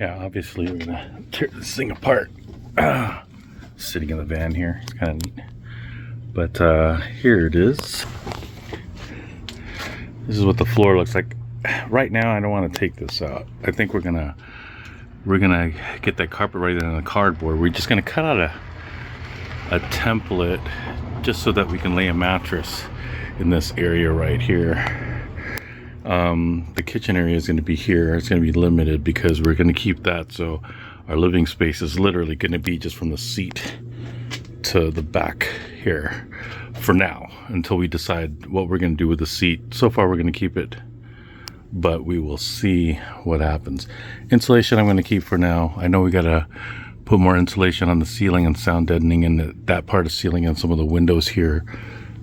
Yeah, obviously we're gonna tear this thing apart. Sitting in the van here, it's kind of neat. But here it is. This is what the floor looks like. Right now, I don't want to take this out. I think we're gonna get that carpet right in the cardboard. We're just gonna cut out a template just so that we can lay a mattress in this area right here. The kitchen area is going to be here. It's going to be limited because we're going to keep that, so our living space is literally going to be just from the seat to the back here for now, until we decide what we're going to do with the seat. So far we're going to keep it, but we will see what happens. Insulation I'm going to keep for now. I know we got to put more insulation on the ceiling and sound deadening in that part of ceiling and some of the windows here,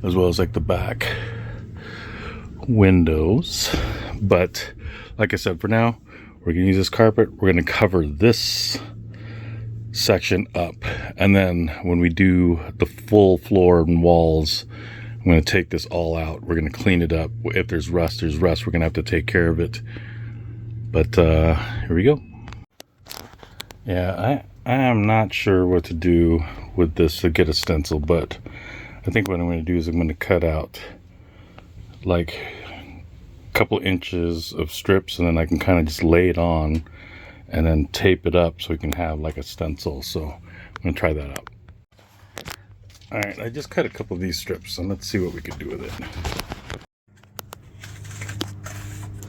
as well as like the back windows. But like I said, for now we're gonna use this carpet. We're gonna cover this section up, and then when we do the full floor and walls, I'm gonna take this all out. We're gonna clean it up. If there's rust, we're gonna have to take care of it. But here we go. Yeah, I am not sure what to do with this to get a stencil, but I think what I'm going to do is I'm going to cut out like a couple inches of strips, and then I can kind of just lay it on and then tape it up so we can have like a stencil. So I'm going to try that out. All right, I just cut a couple of these strips, and let's see what we can do with it.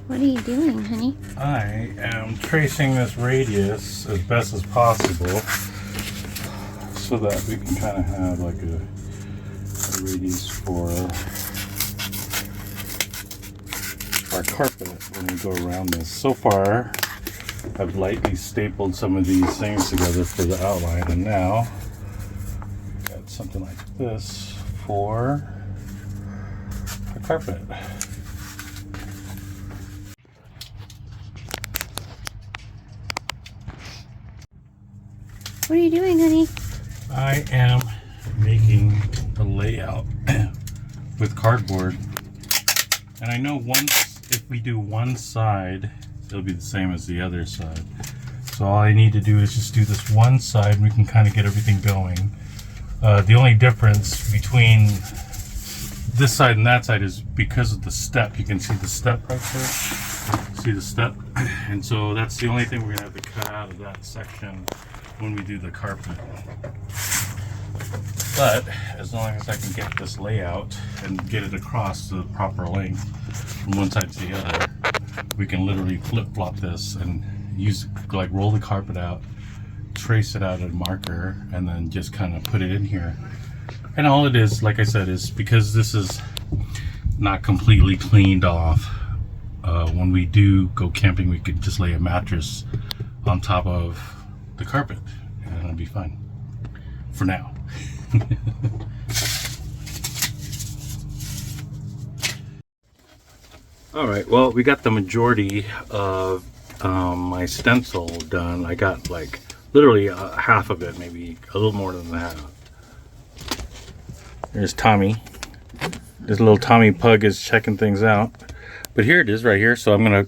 What are you doing, honey? I am tracing this radius as best as possible so that we can kind of have like a radius for our carpet when we go around this. So far, I've lightly stapled some of these things together for the outline, and now got something like this for our carpet. What are you doing, honey? I am making a layout with cardboard, and I know if we do one side, it'll be the same as the other side. So all I need to do is just do this one side, and we can kind of get everything going. The only difference between this side and that side is because of the step. You can see the step right there. See the step? And so that's the only thing we're gonna have to cut out of that section when we do the carpet. But as long as I can get this layout and get it across the proper length from one side to the other, we can literally flip-flop this and use, like, roll the carpet out, trace it out at a marker, and then just kind of put it in here. And all it is, like I said, is because this is not completely cleaned off, when we do go camping, we could just lay a mattress on top of the carpet and it'll be fine for now. All right, well, we got the majority of my stencil done. I got like literally half of it, maybe a little more than that. There's Tommy. This little Tommy pug is checking things out. But here it is right here. So I'm gonna,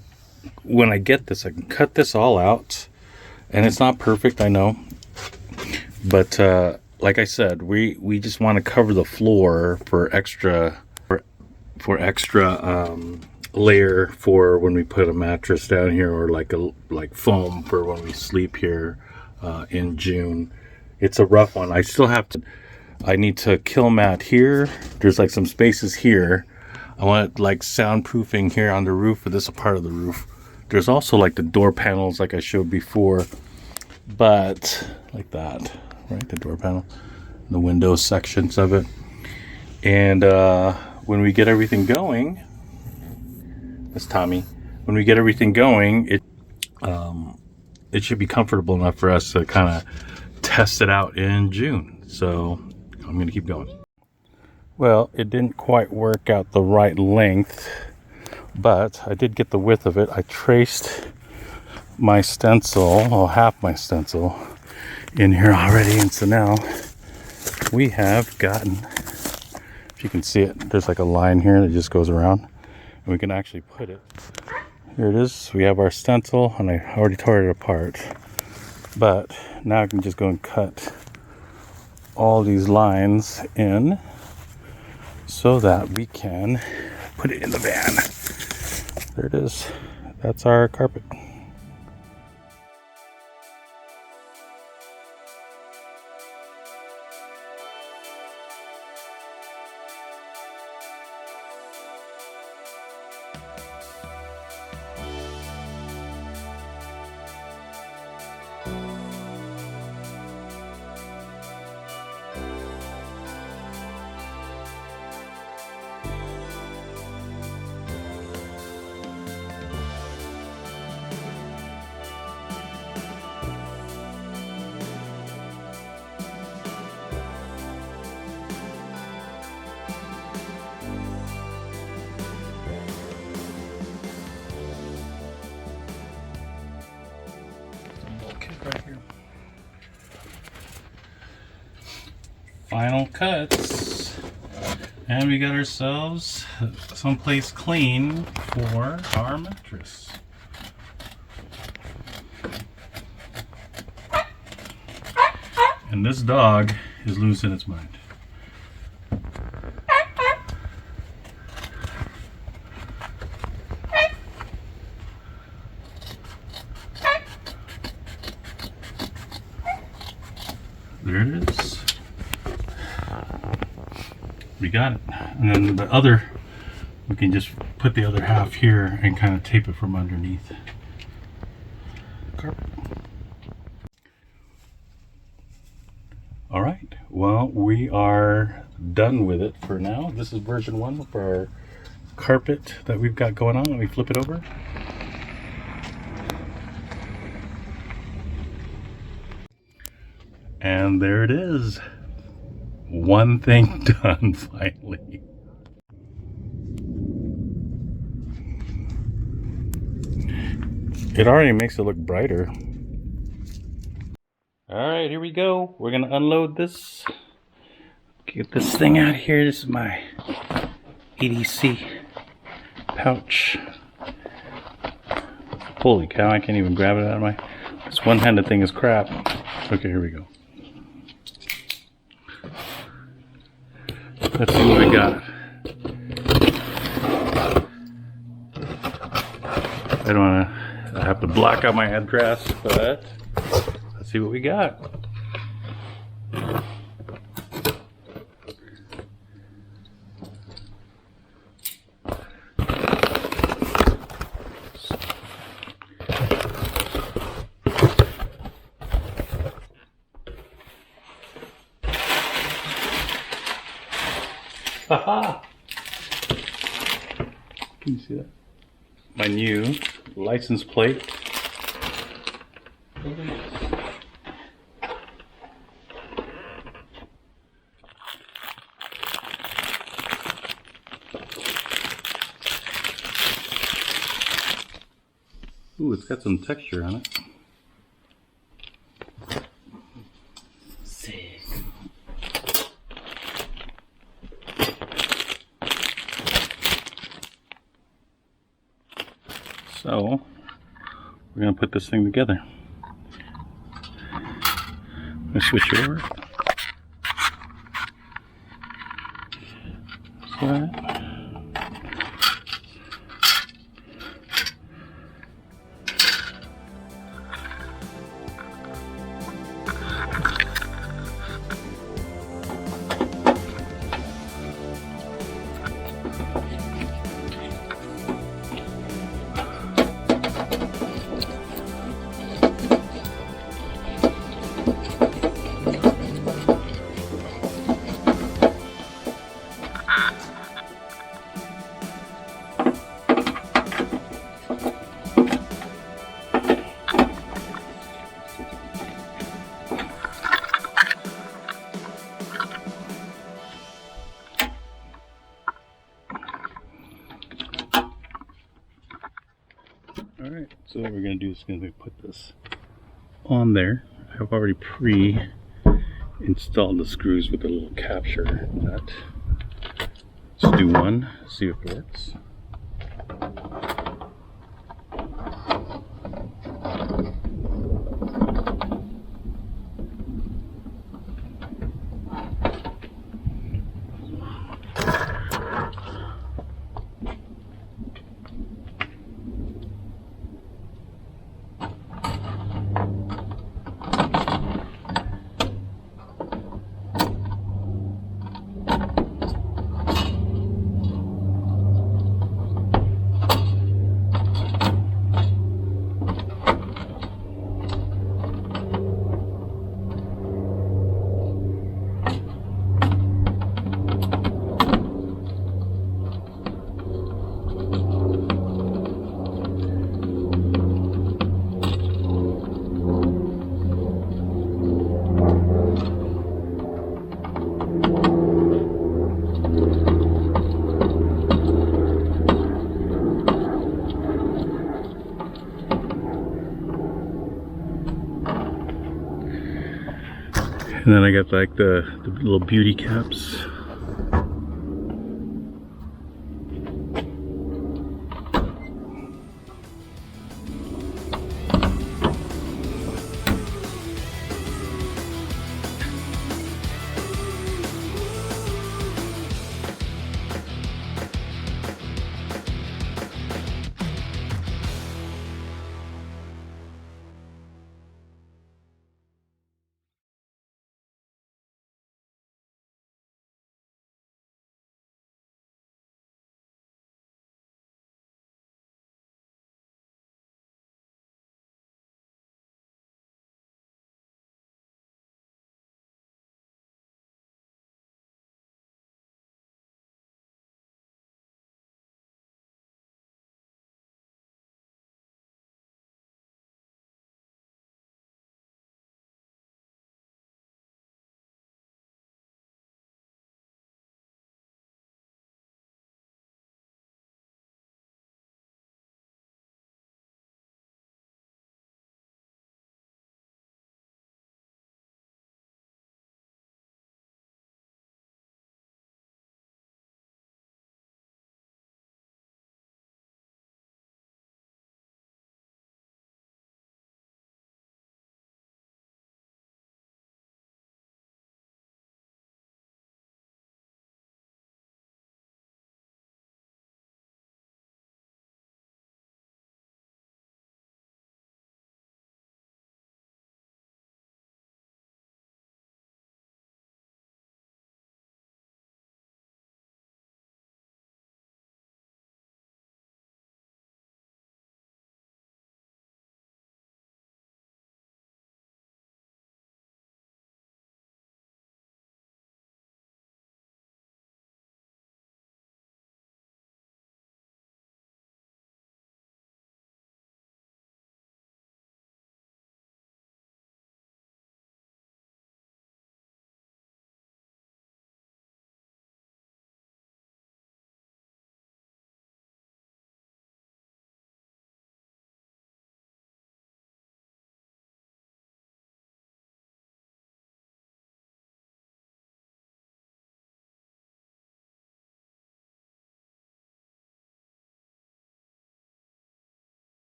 when I get this, I can cut this all out. And it's not perfect, I know. But like I said, we just want to cover the floor for extra layer for when we put a mattress down here, or like foam for when we sleep here in June. It's a rough one. I need to kill mat here. There's like some spaces here. I want like soundproofing here on the roof, but this is a part of the roof. There's also like the door panels like I showed before, but like that, right? The door panel, the window sections of it. And when we get everything going, that's Tommy. When we get everything going, it should be comfortable enough for us to kind of test it out in June. So I'm gonna keep going. Well, it didn't quite work out the right length, but I did get the width of it. I traced my stencil, or half my stencil, in here already, and so now we have gotten, if you can see it, there's like a line here that just goes around, and we can actually put it Here it is. We have our stencil, and I already tore it apart. But now I can just go and cut all these lines in so that we can put it in the van. There it is. That's our carpet. Right here. Final cuts, and we got ourselves someplace clean for our mattress. And this dog is losing its mind. There it is. We got it. And then the other, we can just put the other half here and kind of tape it from underneath. Carpet. All right. Well, we are done with it for now. This is version 1 for our carpet that we've got going on. Let me flip it over. And there it is. One thing done finally. It already makes it look brighter. Alright, here we go. We're gonna unload this. Get this thing out here. This is my EDC pouch. Holy cow, I can't even grab it out of my... This one-handed thing is crap. Okay, here we go. Let's see what we got. I don't want to have to block out my address, but let's see what we got. Haha! Can you see that? My new license plate. Ooh, it's got some texture on it. Sick. So, we're going to put this thing together. I'm going to switch it over. That. Alright, so what we're going to do is going to put this on there. I've already pre-installed the screws with a little capture nut. Let's do one, see if it works. And then I got like the little beauty caps.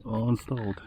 All installed.